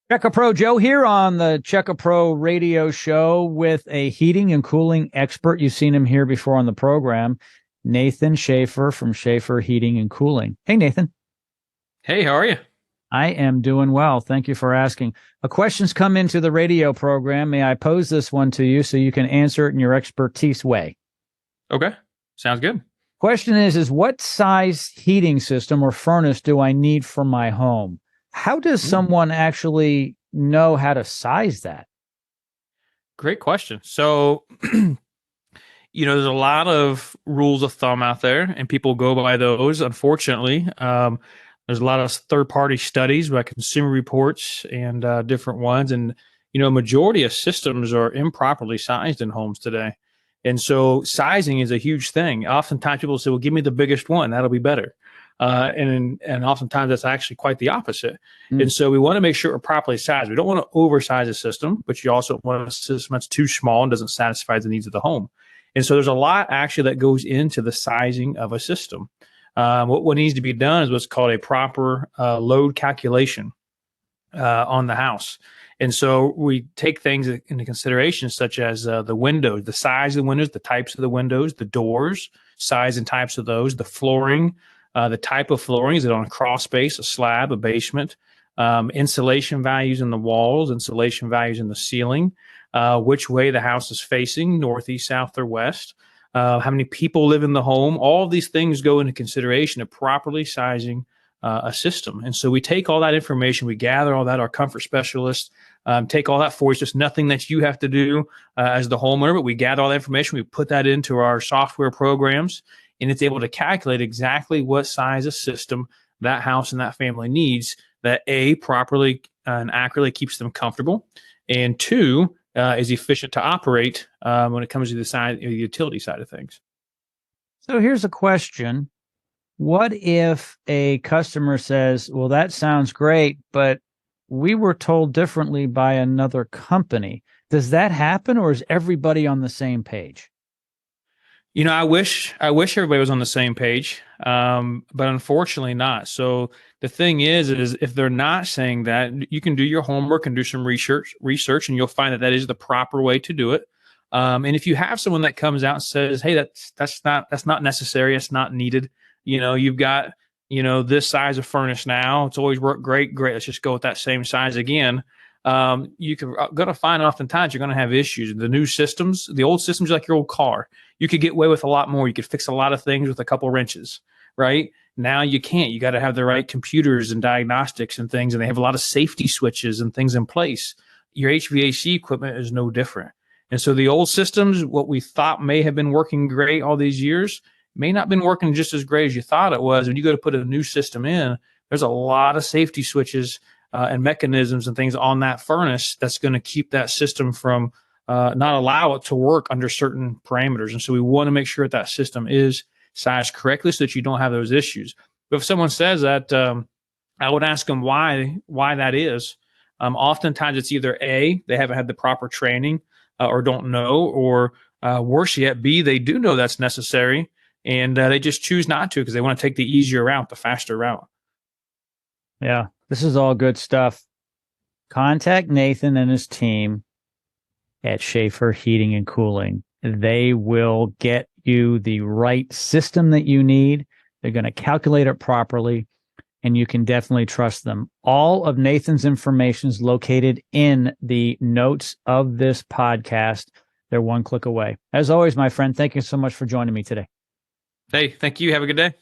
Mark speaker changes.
Speaker 1: Check Pro Joe here on the Check Pro radio show with a heating and cooling expert. You've seen him here before on the program, Nathan Shafer from Shafer Heating and Cooling. Hey, Nathan.
Speaker 2: Hey, how are you?
Speaker 1: I am doing well. Thank you for asking. A question's come into the radio program. May I pose this one to you so you can answer it in your expertise way?
Speaker 2: Okay, sounds good.
Speaker 1: Question is what size heating system or furnace do I need for my home? How does someone actually know how to size that?
Speaker 2: Great question. So, there's a lot of rules of thumb out there, and people go by those. Unfortunately, there's a lot of third-party studies by Consumer Reports and different ones, and majority of systems are improperly sized in homes today. And so, sizing is a huge thing. Oftentimes, people say, "Well, give me the biggest one; that'll be better." And oftentimes that's actually quite the opposite. And so we want to make sure we're properly sized. We don't want to oversize a system, but you also want a system that's too small and doesn't satisfy the needs of the home. And so there's a lot actually that goes into the sizing of a system. What needs to be done is what's called a proper load calculation on the house. And so we take things into consideration, such as the windows, the size of the windows, the types of the windows, the doors, size and types of those, the flooring, the type of flooring. Is it on a crawl space, a slab, a basement? Insulation values in the walls, insulation values in the ceiling, which way the house is facing, northeast, south, or west, how many people live in the home. All of these things go into consideration of properly sizing a system. And so we take all that information, we gather all that, our comfort specialists take all that for you. It's just nothing that you have to do as the homeowner, but we gather all that information, we put that into our software programs, and it's able to calculate exactly what size of system that house and that family needs that A, properly and accurately keeps them comfortable, and two, is efficient to operate when it comes to the utility side of things.
Speaker 1: So here's a question. What if a customer says, well, that sounds great, but we were told differently by another company? Does that happen, or is everybody on the same page?
Speaker 2: I wish everybody was on the same page, but unfortunately not. So the thing is if they're not saying that, you can do your homework and do some research, and you'll find that is the proper way to do it. And if you have someone that comes out and says, "Hey, that's not necessary, it's not needed," you've got this size of furnace now, it's always worked great. Let's just go with that same size again. You're going to find oftentimes you're going to have issues. The new systems, the old systems, like your old car, you could get away with a lot more. You could fix a lot of things with a couple wrenches, right? Now you can't. You got to have the right computers and diagnostics and things, and they have a lot of safety switches and things in place. Your HVAC equipment is no different. And so the old systems, what we thought may have been working great all these years, may not have been working just as great as you thought it was. When you go to put a new system in, there's a lot of safety switches and mechanisms and things on that furnace that's going to keep that system from not allow it to work under certain parameters. And so we want to make sure that system is sized correctly so that you don't have those issues. But if someone says that, I would ask them why that is. Oftentimes it's either A, they haven't had the proper training or don't know, or worse yet, B, they do know that's necessary and they just choose not to because they want to take the easier route, the faster route.
Speaker 1: Yeah, this is all good stuff. Contact Nathan and his team at Shafer Heating and Cooling. They will get you the right system that you need. They're going to calculate it properly, and you can definitely trust them. All of Nathan's information is located in the notes of this podcast. They're one click away. As always, my friend, thank you so much for joining me today.
Speaker 2: Hey, thank you. Have a good day.